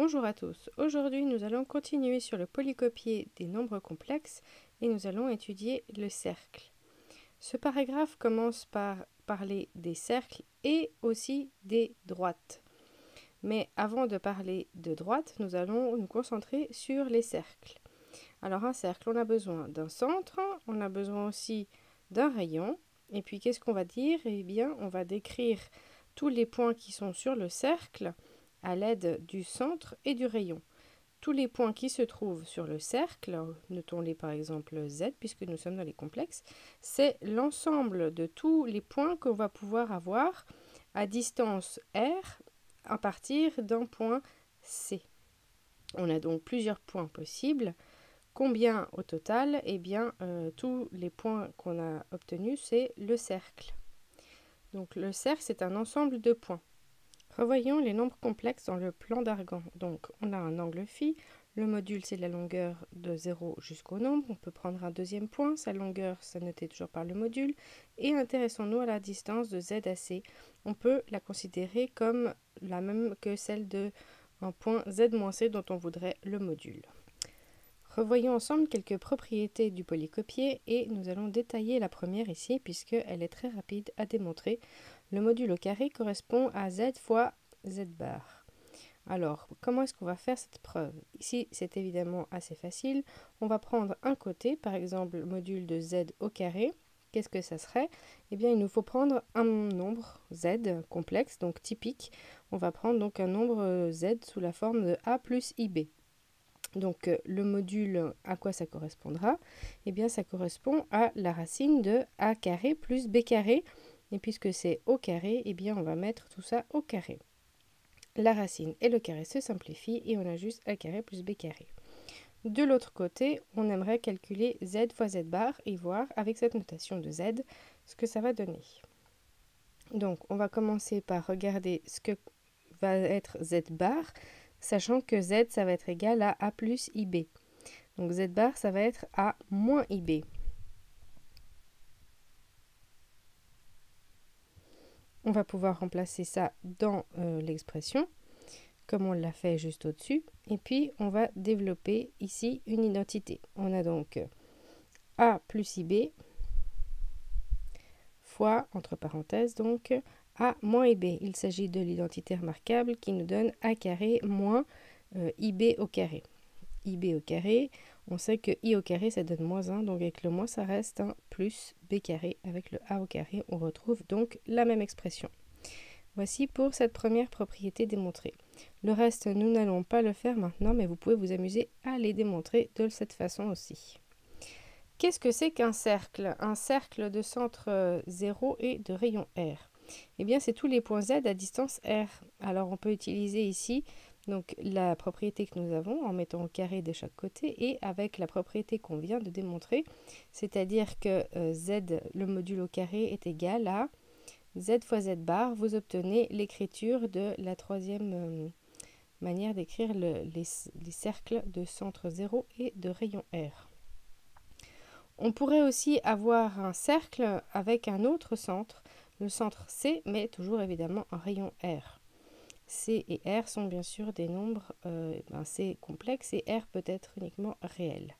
Bonjour à tous. Aujourd'hui, nous allons continuer sur le polycopier des nombres complexes et nous allons étudier le cercle. Ce paragraphe commence par parler des cercles et aussi des droites. Mais avant de parler de droites, nous allons nous concentrer sur les cercles. Alors un cercle, on a besoin d'un centre, on a besoin aussi d'un rayon. Et puis qu'est-ce qu'on va dire? Eh bien, on va décrire tous les points qui sont sur le cercle à l'aide du centre et du rayon. Tous les points qui se trouvent sur le cercle, notons-les par exemple Z puisque nous sommes dans les complexes, c'est l'ensemble de tous les points qu'on va pouvoir avoir à distance R à partir d'un point C. On a donc plusieurs points possibles. Combien au total? Eh bien, tous les points qu'on a obtenus, c'est le cercle. Donc le cercle, c'est un ensemble de points. Revoyons les nombres complexes dans le plan d'Argan. Donc, on a un angle phi. Le module, c'est la longueur de 0 jusqu'au nombre. On peut prendre un deuxième point. Sa longueur, c'est noté toujours par le module. Et intéressons-nous à la distance de Z à C. On peut la considérer comme la même que celle de un point Z-C dont on voudrait le module. Revoyons ensemble quelques propriétés du polycopier et nous allons détailler la première ici puisqu'elle est très rapide à démontrer. Le module au carré correspond à Z fois Z bar. Alors, comment est-ce qu'on va faire cette preuve? Ici, c'est évidemment assez facile. On va prendre un côté, par exemple, le module de Z au carré. Qu'est-ce que ça serait? Eh bien, il nous faut prendre un nombre Z complexe, donc typique. On va prendre donc un nombre Z sous la forme de A plus IB. Donc, le module, à quoi ça correspondra? Eh bien, ça correspond à la racine de A carré plus B carré. Et puisque c'est au carré, eh bien, on va mettre tout ça au carré. La racine et le carré se simplifient et on a juste A carré plus B carré. De l'autre côté, on aimerait calculer Z fois Z bar et voir avec cette notation de Z ce que ça va donner. Donc, on va commencer par regarder ce que va être Z bar, sachant que Z, ça va être égal à A plus IB. Donc, Z bar, ça va être A moins IB. On va pouvoir remplacer ça dans l'expression, comme on l'a fait juste au-dessus. Et puis, on va développer ici une identité. On a donc A plus IB fois, entre parenthèses, donc A moins IB. Il s'agit de l'identité remarquable qui nous donne A carré moins IB au carré. IB au carré, on sait que I au carré, ça donne moins 1, donc avec le moins, ça reste un plus B carré. Avec le A au carré, on retrouve donc la même expression. Voici pour cette première propriété démontrée. Le reste, nous n'allons pas le faire maintenant, mais vous pouvez vous amuser à les démontrer de cette façon aussi. Qu'est-ce que c'est qu'un cercle? Un cercle de centre 0 et de rayon R. Eh bien, c'est tous les points Z à distance R. Alors, on peut utiliser ici donc, la propriété que nous avons en mettant au carré de chaque côté et avec la propriété qu'on vient de démontrer, c'est-à-dire que Z, le module au carré, est égal à Z fois Z bar. Vous obtenez l'écriture de la troisième manière d'écrire les cercles de centre 0 et de rayon R. On pourrait aussi avoir un cercle avec un autre centre, le centre C, mais toujours évidemment un rayon R. C et R sont bien sûr des nombres, C complexe et R peut être uniquement réel.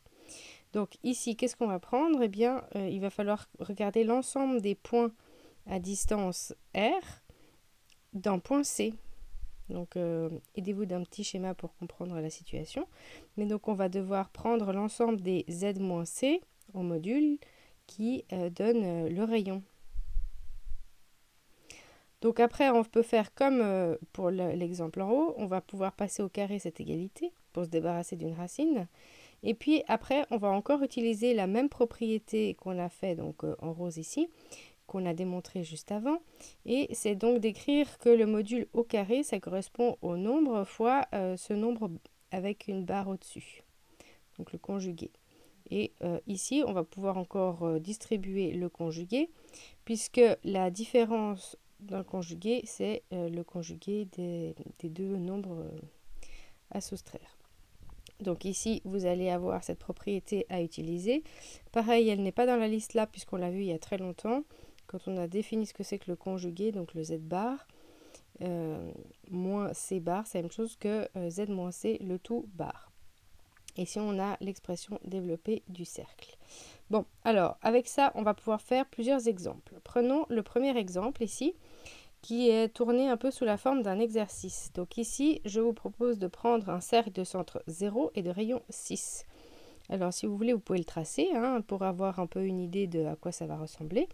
Donc ici, qu'est-ce qu'on va prendre? Eh bien, il va falloir regarder l'ensemble des points à distance R d'un point C. Donc, aidez-vous d'un petit schéma pour comprendre la situation. Mais donc, on va devoir prendre l'ensemble des Z-C au module qui donne le rayon. Donc après, on peut faire comme pour l'exemple en haut, on va pouvoir passer au carré cette égalité pour se débarrasser d'une racine. Et puis après, on va encore utiliser la même propriété qu'on a fait donc en rose ici, qu'on a démontré juste avant. Et c'est donc d'écrire que le module au carré, ça correspond au nombre fois ce nombre avec une barre au-dessus, donc le conjugué. Et ici, on va pouvoir encore distribuer le conjugué, puisque la différence d'un conjugué, c'est le conjugué des deux nombres à soustraire. Donc ici, vous allez avoir cette propriété à utiliser. Pareil, elle n'est pas dans la liste là, puisqu'on l'a vu il y a très longtemps, quand on a défini ce que c'est que le conjugué, donc le Z bar. moins C bar, c'est la même chose que Z moins C, le tout bar. Et si on a l'expression développée du cercle. Bon, alors, avec ça, on va pouvoir faire plusieurs exemples. Prenons le premier exemple ici, qui est tourné un peu sous la forme d'un exercice. Donc ici, je vous propose de prendre un cercle de centre 0 et de rayon 6. Alors, si vous voulez, vous pouvez le tracer pour avoir un peu une idée de à quoi ça va ressembler.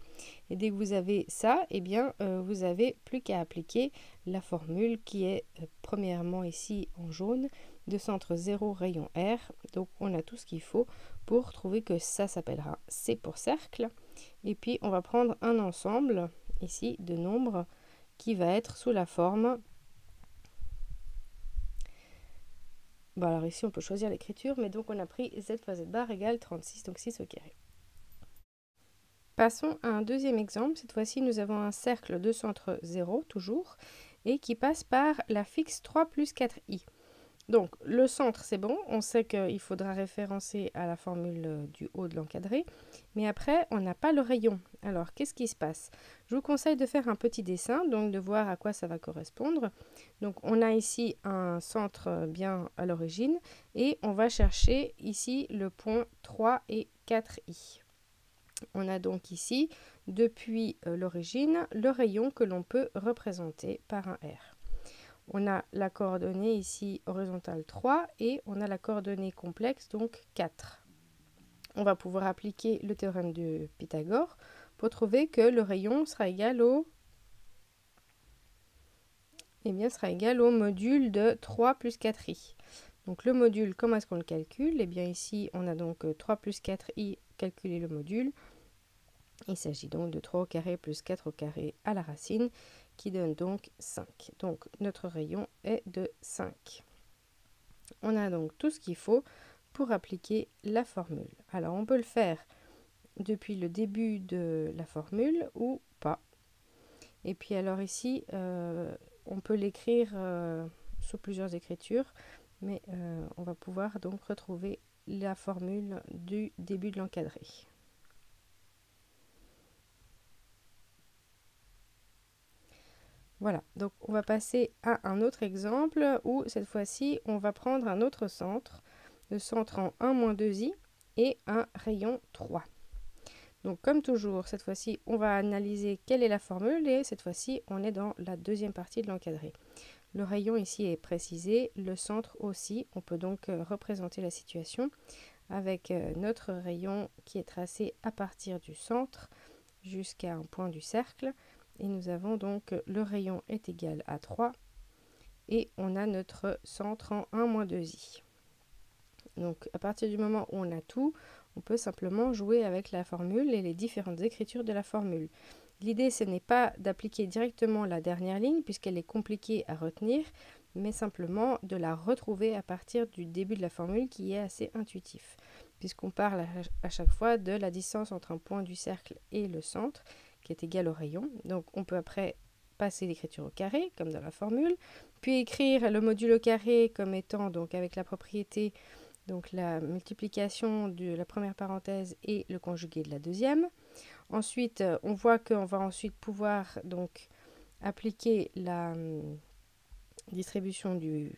Et dès que vous avez ça, eh bien, vous n'avez plus qu'à appliquer la formule qui est premièrement ici en jaune, de centre 0, rayon R. Donc, on a tout ce qu'il faut pour trouver que ça s'appellera C pour cercle. Et puis, on va prendre un ensemble ici de nombres qui va être sous la forme... Bon, alors ici, on peut choisir l'écriture, mais donc on a pris z fois z bar égale 36, donc 6 au carré. Passons à un deuxième exemple. Cette fois-ci, nous avons un cercle de centre 0, toujours, et qui passe par la fixe 3 plus 4i. Donc, le centre, c'est bon. On sait qu'il faudra référencer à la formule du haut de l'encadré. Mais après, on n'a pas le rayon. Alors, qu'est-ce qui se passe? Je vous conseille de faire un petit dessin, donc de voir à quoi ça va correspondre. Donc, on a ici un centre bien à l'origine. Et on va chercher ici le point 3 et 4i. On a donc ici, depuis l'origine, le rayon que l'on peut représenter par un R. On a la coordonnée ici horizontale 3 et on a la coordonnée complexe, donc 4. On va pouvoir appliquer le théorème de Pythagore pour trouver que le rayon sera égal au, sera égal au module de 3 plus 4i. Donc le module, comment est-ce qu'on le calcule? Eh bien ici, on a donc 3 plus 4i, calculer le module. Il s'agit donc de 3 au carré plus 4 au carré à la racine, qui donne donc 5. Donc notre rayon est de 5. On a donc tout ce qu'il faut pour appliquer la formule. Alors on peut le faire depuis le début de la formule ou pas. Et puis alors ici, on peut l'écrire sous plusieurs écritures, mais on va pouvoir donc retrouver la formule du début de l'encadré. Voilà, donc on va passer à un autre exemple où cette fois-ci on va prendre un autre centre, le centre en 1-2i et un rayon 3. Donc comme toujours, cette fois-ci on va analyser quelle est la formule et cette fois-ci on est dans la deuxième partie de l'encadré. Le rayon ici est précisé, le centre aussi, on peut donc représenter la situation avec notre rayon qui est tracé à partir du centre jusqu'à un point du cercle. Et nous avons donc le rayon est égal à 3 et on a notre centre en 1-2i. Donc à partir du moment où on a tout, on peut simplement jouer avec la formule et les différentes écritures de la formule. L'idée, ce n'est pas d'appliquer directement la dernière ligne puisqu'elle est compliquée à retenir, mais simplement de la retrouver à partir du début de la formule qui est assez intuitif, puisqu'on parle à chaque fois de la distance entre un point du cercle et le centre, qui est égal au rayon. Donc on peut après passer l'écriture au carré, comme dans la formule, puis écrire le module au carré comme étant donc avec la propriété, donc la multiplication de la première parenthèse et le conjugué de la deuxième. Ensuite, on voit qu'on va ensuite pouvoir donc appliquer la distribution du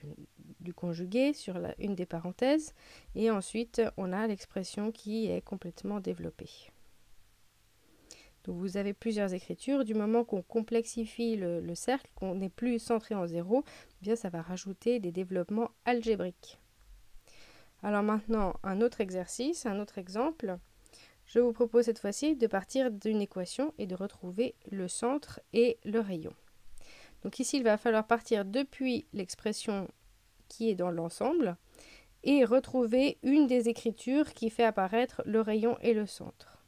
conjugué sur une des parenthèses et ensuite on a l'expression qui est complètement développée. Donc vous avez plusieurs écritures. Du moment qu'on complexifie le cercle, qu'on n'est plus centré en 0, eh bien ça va rajouter des développements algébriques. Alors maintenant, un autre exercice, un autre exemple. Je vous propose cette fois-ci de partir d'une équation et de retrouver le centre et le rayon. Donc ici, il va falloir partir depuis l'expression qui est dans l'ensemble et retrouver une des écritures qui fait apparaître le rayon et le centre.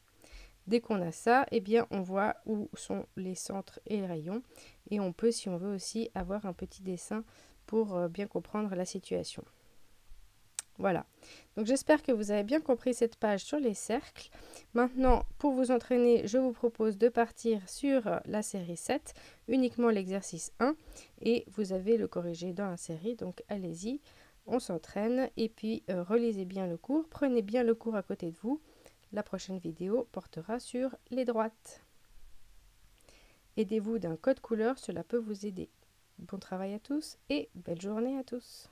Dès qu'on a ça, eh bien, on voit où sont les centres et les rayons. Et on peut, si on veut aussi, avoir un petit dessin pour bien comprendre la situation. Voilà. Donc j'espère que vous avez bien compris cette page sur les cercles. Maintenant, pour vous entraîner, je vous propose de partir sur la série 7, uniquement l'exercice 1. Et vous avez le corrigé dans la série, donc allez-y, on s'entraîne. Et puis, relisez bien le cours, prenez bien le cours à côté de vous. La prochaine vidéo portera sur les droites. Aidez-vous d'un code couleur, cela peut vous aider. bon travail à tous et belle journée à tous.